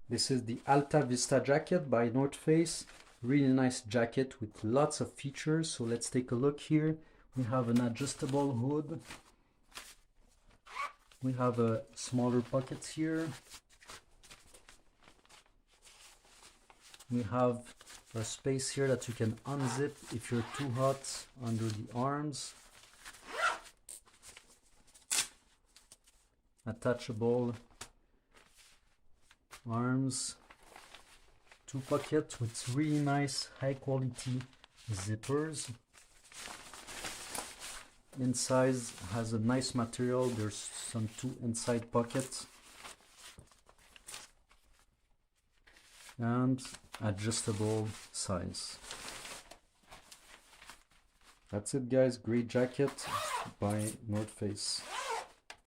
This is the Alta Vista jacket by North Face. Really nice jacket with lots of features. So let's take a look here. We have an adjustable hood. We have a smaller pockets here. We have a space here that you can unzip if you're too hot under the arms. Attachable arms. Two pockets with really nice high quality zippers. Inside has a nice material. There's some two inside pockets. And adjustable size. That's it guys, great jacket by North Face.